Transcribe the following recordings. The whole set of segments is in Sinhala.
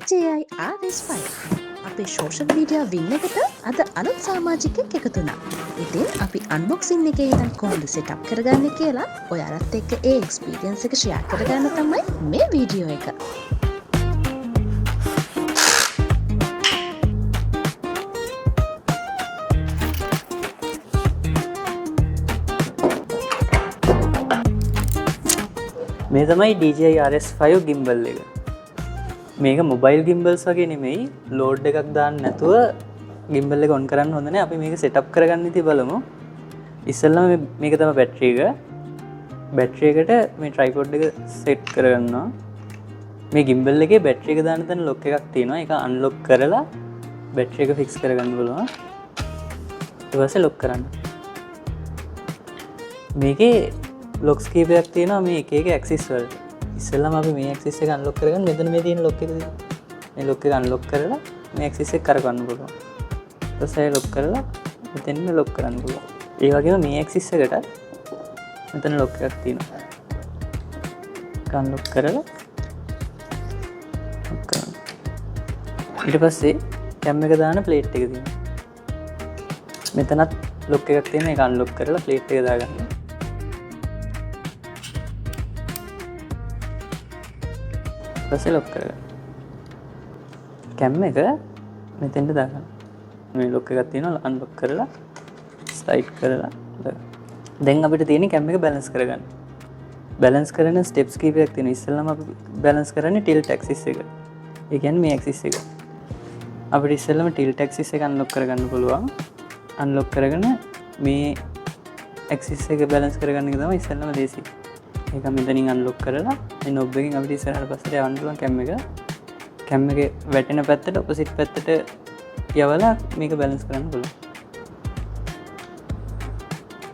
DJI RS5 අපේ සෝෂල් මීඩියා වින් එකට අද අලුත් සමාජිකයෙක් එකතු වුණා. ඉතින් අපි අන්බොක්සින් එකේ ඉඳන් කොහොමද සෙටප් කරගන්නේ කියලා ඔයාලත් එක්ක ඒ එක්ස්පීරියන්ස් එක ෂෙයා කරගන්න තමයි මේ වීඩියෝ එක. මේ තමයි DJI RS5 gimbal එක. මේක මොබයිල් gimbals වගේ නෙමෙයි, load එකක් දාන්න නැතුව gimbal එක on කරන්න හොඳ නැහැ. අපි මේක setup කරගන්න ඉතින් බලමු. ඉස්සෙල්ලාම මේක තමයි බැටරි එක. බැටරි එකට මේ tripod එක set කරගන්නවා. මේ gimbal එකේ බැටරි එක දාන්න තැන lock එකක් තියෙනවා. ඒක unlock කරලා බැටරි එක fix කරගන්න පුළුවන්. ඊට පස්සේ lock කරන්න. මේකේ ලොක්ස් කීපයක් තියෙනවා මේ එක එක ඇක්සිස් වලට. ඉස්සෙල්ලාම අපි මේ ඇක්සිස් එක අන්ලොක් කරගන්න. මෙතන මේ තියෙන ලොක් එක තියෙනවා. මේ ලොක් එක අන්ලොක් කරලා මේ ඇක්සිස් එක කරගන්න පුළුවන්. ඊට පස්සේ ලොක් කරලා මෙතෙන් ලොක් කරන්න පුළුවන්. ඒ වගේම මේ ඇක්සිස් එකට මෙතන ලොක් එකක් තියෙනවා. ඒක අන්ලොක් කරලා ලොක් කරන්න. ඊට පස්සේ කැම් එක දාන ප්ලේට් එක තියෙනවා. මෙතනත් ලොක් එකක් තියෙනවා. ඒක අන්ලොක් කරලා ප්ලේට් එක දාගන්න. පස්සේ ලොක් කරගන්න. කැම් එක මෙතෙන්ට දාගන්න. මේ ලොක් එකක් තියෙනවා. අන්ලොක් කරලා ස්ලයිඩ් කරලා දැන් අපිට තියෙන්නේ කැම් එක බැලන්ස් කරගන්න. බැලන්ස් කරන ස්ටෙප්ස් කීපයක් තියෙනවා. ඉස්සෙල්ලාම අපි බැලන්ස් කරන්නේ ටිල්ට් ඇක්සිස් එක. ඒ කියන්නේ මේ ඇක්සිස් එක. අපිට ඉස්සෙල්ලාම ටිල්ට් ඇක්සිස් එක අන්ලොක් කරගන්න පුළුවන්. අන්ලොක් කරගෙන මේ ඇක්සිස් එක බැලන්ස් කරගන්න එක තමයි ඉස්සෙල්ලාම ලේසි. ඒක මෙතනින් අන්ලොක් කරලා මේ නොබ් එකෙන් අපිට ඉස්සරහට පස්සට යවන්න පුළුවන් කැම් එක. කැම් එකේ වැටෙන පැත්තට ඔපොසිට් පැත්තට යවලා මේක බැලන්ස් කරන්න පුළුවන්.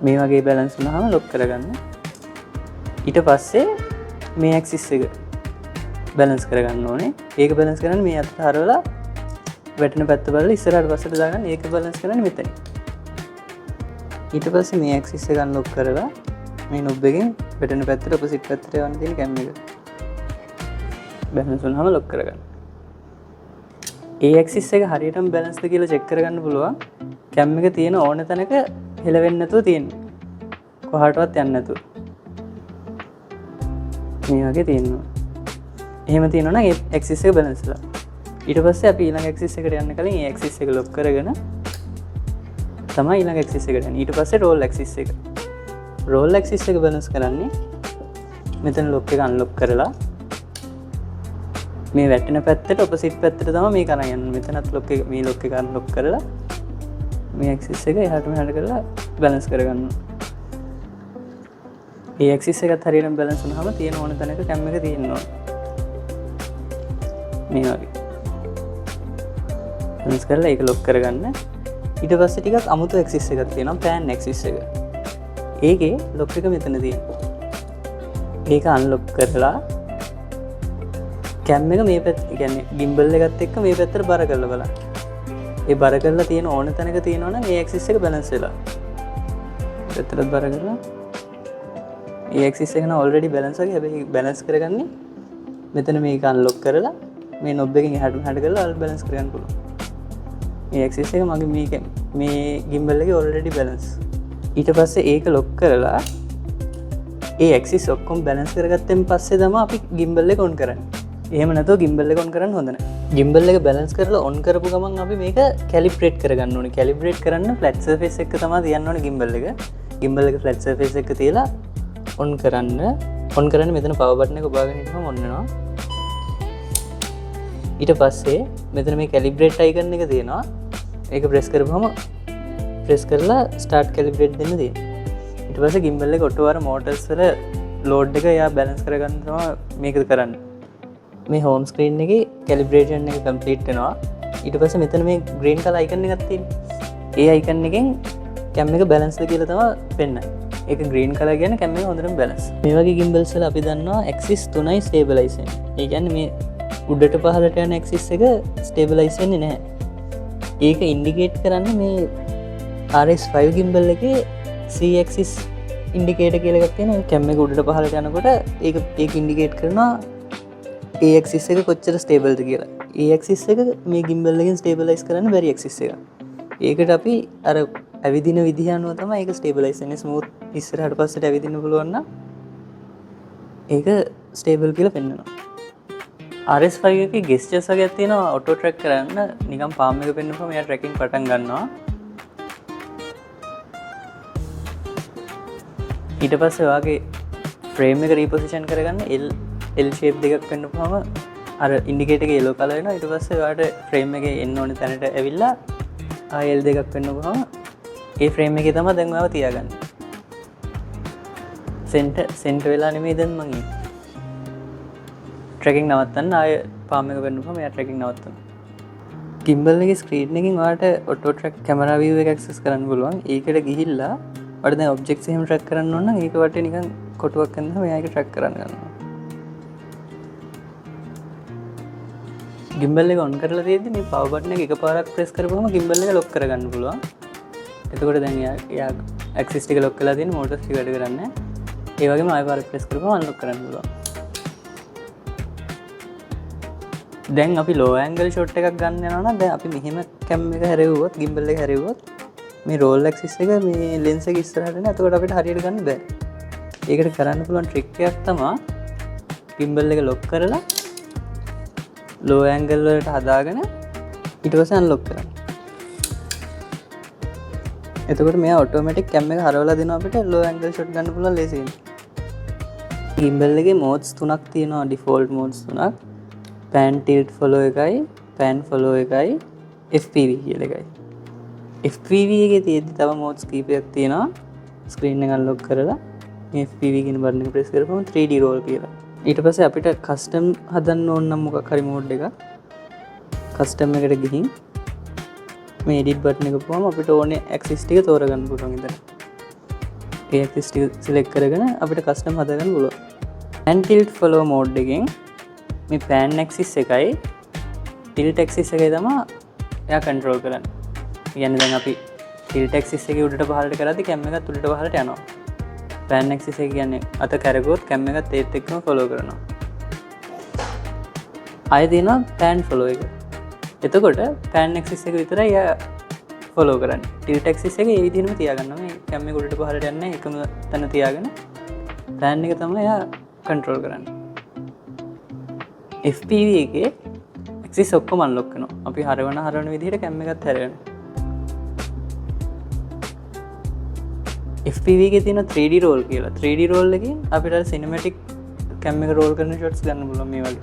මේ වගේ බැලන්ස් වුණාම ලොක් කරගන්න. ඊට පස්සේ මේ ඇක්සිස් එක බැලන්ස් කරගන්න ඕනේ. ඒක බැලන්ස් කරන්න මේ අතට හරවලා වැටෙන පැත්ත බලලා ඉස්සරහට පස්සට දාගන්න. ඒක බැලන්ස් කරන්න මෙතන. ඊට පස්සේ මේ ඇක්සිස් එක අන්ලොක් කරලා මේ නොබ් එකෙන් වැටෙන පැත්තට ඔපොසිට් පැත්තට යවන්න තියෙන කැම් එක බැලන්ස් වුණාම ලොක් කරගන්න. ඒ ඇක්සිස් එක හරියටම බැලන්ස්ද කියලා චෙක් කරගන්න පුළුවන්. කැම් එක තියෙන ඕන තැනක හෙලවෙන්නේ නැතුව තියෙන්නේ. කොහාටවත් යන්නේ නැතුව. මේ වගේ තියෙනවා. එහෙම තියෙනවා නම් ඒ ඇක්සිස් එක බැලන්ස්ලා. ඊට පස්සේ අපි ඊළඟ ඇක්සිස් එකට යන්න කලින් ඒ ඇක්සිස් එක ලොක් කරගෙන තමයි ඊළඟ ඇක්සිස් එකට යන්නේ. ඊට පස්සේ රෝල් ඇක්සිස් එක. රෝල් ඇක්සිස් එක බැලන්ස් කරන්නේ මෙතන ලොක් එක අන්ලොක් කරලා මේ වැටෙන පැත්තට ඔපොසිට් පැත්තට තමයි මේක අරන් යන්නේ. මෙතනත් ලොක් එක මේ ලොක් එක අන්ලොක් කරලා මේ ඇක්සිස් එක එහාට මෙහාට කරලා බැලන්ස් කරගන්නවා. මේ ඇක්සිස් එකත් හරියටම බැලන්ස් වුණාම තියෙන ඕන තැනක කැම් එක තියෙනවා. මේ වගේ බැලන්ස් කරලා ඒක ලොක් කරගන්න. ඊට පස්සේ ටිකක් අමුතු ඇක්සිස් එකක් තියෙනවා. පෑන් ඇක්සිස් එක. ඒකේ ලොක් එක මෙතන තියෙනවා. ඒක අන්ලොක් කරලා කැම් එක මේ පැත්ත, කියන්නේ gimbal එකත් එක්ක මේ පැත්තට බර කරලා බලන්න. ඒ බර කරලා තියෙන ඕන තැනක තියෙනවා නම් ඒ ඇක්සිස් එක බැලන්ස් වෙලා. පැත්තට බර කරලා ඒ ඇක්සිස් එක නම් ඔල්රෙඩි බැලන්ස් වගේ. හැබැයි බැලන්ස් කරගන්නේ මෙතන මේක අන්ලොක් කරලා මේ නොබ් එකෙන් එහාට මෙහාට කරලා බැලන්ස් කරගන්න පුළුවන්. මේ ඇක්සිස් එක මගේ මේ gimbal එකේ ඔල්රෙඩි බැලන්ස්. ඊට පස්සේ ඒක ලොක් කරලා ඒ ඇක්සිස් ඔක්කොම බැලන්ස් කරගත්තෙන් පස්සේ තමයි අපි gimbal එක on කරන්නේ. එහෙම නැතුව gimbal එක on කරන්න හොඳ නැහැ. gimbal එක බැලන්ස් කරලා on කරපු ගමන් අපි මේක calibrate කරගන්න ඕනේ. calibrate කරන්න flat surface එක තමයි තියන්න ඕනේ gimbal එක. gimbal එක flat surface එක තියලා on කරන්න. on කරන්න මෙතන power button එක ඔබාගෙන ඉන්නම on වෙනවා. ඊට පස්සේ මෙතන මේ calibrate icon එක තියෙනවා. ඒක press කරපුවම ප්‍රෙස් කරලා ස්ටාර්ට් කැලිබ්‍රේට් දෙන්න තියෙනවා. ඊට පස්සේ gimbal එක ඔටෝ අර මෝටර්ස් වල ලෝඩ් එක යා බැලන්ස් කරගන්න තමයි මේක කරන්නේ. මේ හෝම් ස්ක්‍රීන් එකේ කැලිබ්‍රේෂන් එක කම්ප්ලීට් වෙනවා. ඊට පස්සේ මෙතන මේ ග්‍රීන් කලර් අයිකන් එකක් තියෙනවා. ඒ අයිකන් එකෙන් කැම් එක බැලන්ස්ද කියලා තමයි පෙන්නන්නේ. ඒක ග්‍රීන් කලර් කියන්නේ කැම් එක හොඳටම බැලන්ස්. මේ වගේ gimbals වල අපි දන්නවා ඇක්සිස් 3යි ස්ටේබලයිස් වෙන්නේ. ඒ කියන්නේ මේ උඩට පහළට යන ඇක්සිස් එක ස්ටේබලයිස් වෙන්නේ නැහැ. ඒක ඉන්ඩිකේට් කරන්නේ මේ RS5 gimbal එකේ C axis indicator කියලා එකක් තියෙනවා. කැම් එක උඩට පහළට යනකොට ඒක ඉන්ඩිකේට් කරනවා ඒ ඇක්සිස් එක කොච්චර ස්ටේබල්ද කියලා. ඒ ඇක්සිස් එක මේ ගිම්බල් එකෙන් ස්ටේබලයිස් කරන්න බැරි ඇක්සිස් එක. ඒකට අපි අර ඇවිදින විදිහ අනුව තමයි ඒක ස්ටේබලයිස් වෙන්නේ. ස්මූත් ඉස්සරහට පස්සට ඇවිදින්න පුළුවන් නම් ඒක ස්ටේබල් කියලා පෙන්වනවා. RS5 එකේ ගෙස්චර්ස් වගේක් තියෙනවා ඔටෝ ට්‍රැක් කරන්න. නිකන් පාම් එක පෙන්නපුවම එයා ට්‍රැකින් පටන් ගන්නවා. ඊට පස්සේ ඔයාගේ ෆ්‍රේම් එක රීපොසිෂන් කරගන්න L shape දෙකක් පෙන්නපුවම අර ඉන්ඩිකේටර් එක yellow color වෙනවා. ඊට පස්සේ ඔයාට ෆ්‍රේම් එකේ එන්න ඕනේ තැනට ඇවිල්ලා ආයෙ L දෙකක් පෙන්නපුවම ඒ ෆ්‍රේම් එකේ තමයි දැන් ඔයාව තියාගන්නේ. සෙන්ටර් වෙලා නෙමෙයි දැන් මං ඉන්නේ. ට්‍රැකින් නවත්තන්න ආයෙ පාම් එක පෙන්නපුවම එයා ට්‍රැකින් නවත්තනවා. gimbal එකේ ස්ක්‍රීන් එකෙන් ඔයාට ඔටෝ ට්‍රැක් කැමරා view එක ඇක්සස් කරන්න පුළුවන්. ඒකට ගිහිල්ලා ඔයාට දැන් ඔබ්ජෙක්ට්ස් එහෙම ට්‍රැක් කරන්න ඕන නම් ඒක වටේ නිකන් කොටුවක් කරනවා මෙයා ඒක ට්‍රැක් කරන්න ගන්නවා. gimbal එක on කරලා තියෙද්දි මේ power button එක එකපාරක් press කරපුවම gimbal එක lock කරගන්න පුළුවන්. එතකොට දැන් එයා axis ටික lock කරලා තියෙන motors ටික වැඩ කරන්නේ. ඒ වගේම ආයෙ පාරක් press කරපුවම unlock කරන්න පුළුවන්. දැන් අපි low angle shot එකක් ගන්න යනවා නම් දැන් අපි මෙහෙම cam එක හැරෙව්වොත් gimbal එක හැරෙව්වොත් මේ roll axis එක මේ lens එක ඉස්සරහට නේ. එතකොට අපිට හරියට ගන්න බෑ. ඒකට කරන්න පුළුවන් trick එකක් තමයි gimbal එක lock කරලා low angle වලට හදාගෙන ඊට පස්සේ unlock කරන්න. එතකොට මෙයා automatic cam එක හරවලා දෙනවා අපිට low angle shot ගන්න පුළුවන් ලේසියෙන්. gimbal එකේ modes තුනක් තියෙනවා, default modes තුනක්. pan tilt follow එකයි, pan follow එකයි, FPV කියලා එකයි. FPV එකේ තියෙද්දි තව modes කීපයක් තියෙනවා. screen එක unlock කරලා මේ FPV කියන button එක press කරපුවම 3D roll කියලා. ඊට පස්සේ අපිට කස්ටම් හදන්න ඕන නම් මොකක් හරි මෝඩ් එකක් කස්ටම් එකට ගිහින් මේ එඩිට් බටන් එක පුවම අපිට ඕනේ ඇක්සිස් ටික තෝරගන්න පුළුවන් ඉතින්. ඒ ඇක්සිස් ටික සිලෙක්ට් කරගෙන අපිට කස්ටම් හදාගන්න පුළුවන්. pan tilt follow mode එකෙන් මේ pan axis එකයි tilt axis එකයි තමයි එයා control කරන්නේ. කියන්නේ දැන් අපි tilt axis එකේ උඩට පහළට කරද්දී cam එකත් උඩට පහළට යනවා. pan axis එක කියන්නේ අත කැරගුවොත් cam එකත් ඒත් එක්කම follow කරනවා. ආයෙ දෙනවා pan follow එක. එතකොට pan axis එක විතරයි එයා follow කරන්නේ. tilt axis එක ඒ විදිහටම තියාගන්නවා. මේ cam එක උඩට පහළට යන්නේ එකම තැන තියාගෙන pan එක තමයි එයා control කරන්නේ. FPV එකේ axis ඔක්කොම unlock කරනවා. අපි හරවන විදිහට cam එකත් හැරෙනවා. FPV එකේ තියෙන 3D roll කියලා. 3D roll එකෙන් අපිට cinematic cam එක roll කරන shots ගන්න පුළුවන් මේ වගේ.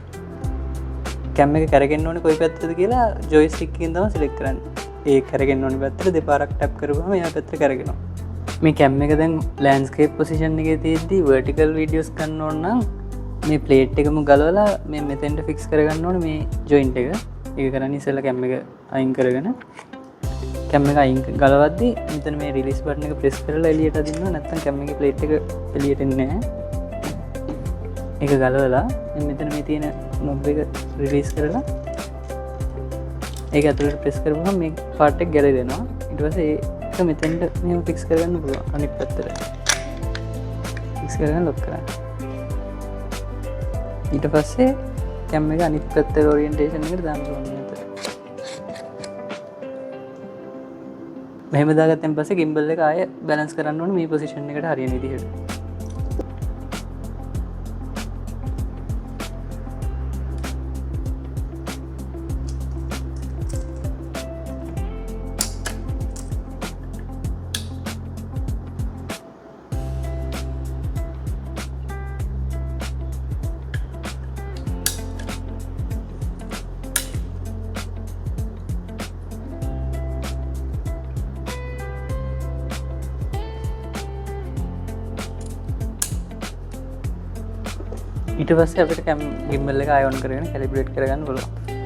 cam එක කරගෙන්න ඕනේ කොයි පැත්තටද කියලා joystick එකෙන් තමයි select කරන්නේ. ඒ කරගෙන්න ඕනේ පැත්තට දෙපාරක් tap කරපුවම එයා පැත්තට කරගෙනවා. මේ cam එක දැන් landscape position එකේ තියෙද්දි vertical videos ගන්න ඕන නම් මේ plate එකම ගලවලා මේ මෙතෙන්ට fix කරගන්න ඕනේ මේ joint එක. ඒක කරන්නේ ඉස්සෙල්ලා cam එක අයින් කරගෙන cam එක අයින් ගලවද්දි මෙතන මේ release button එක press කරලා එළියට අදින්නවා. නැත්නම් cam එකේ plate එක එළියට එන්නේ නැහැ. ඒක ගලවලා මෙතන මේ තියෙන knob එක release කරලා ඒක ඇතුළට press කරපුවම මේ part එක ගැලවෙනවා. ඊට පස්සේ ඒක මෙතෙන්ට මෙහෙම fix කරගන්න පුළුවන් අනිත් පැත්තට. fix කරගෙන lock කරන්න. ඊට පස්සේ cam එක අනිත් පැත්තේ orientation එකට දාන්න පුළුවන්. මෙහෙම දාගත්තන් පස්සේ gimbal එක ආයෙ balance කරන්න ඕනේ මේ position එකට හරියන විදිහට. ඊට පස්සේ අපිට gimbal එක ආය on කරගෙන calibrate කරගන්න පුළුවන්.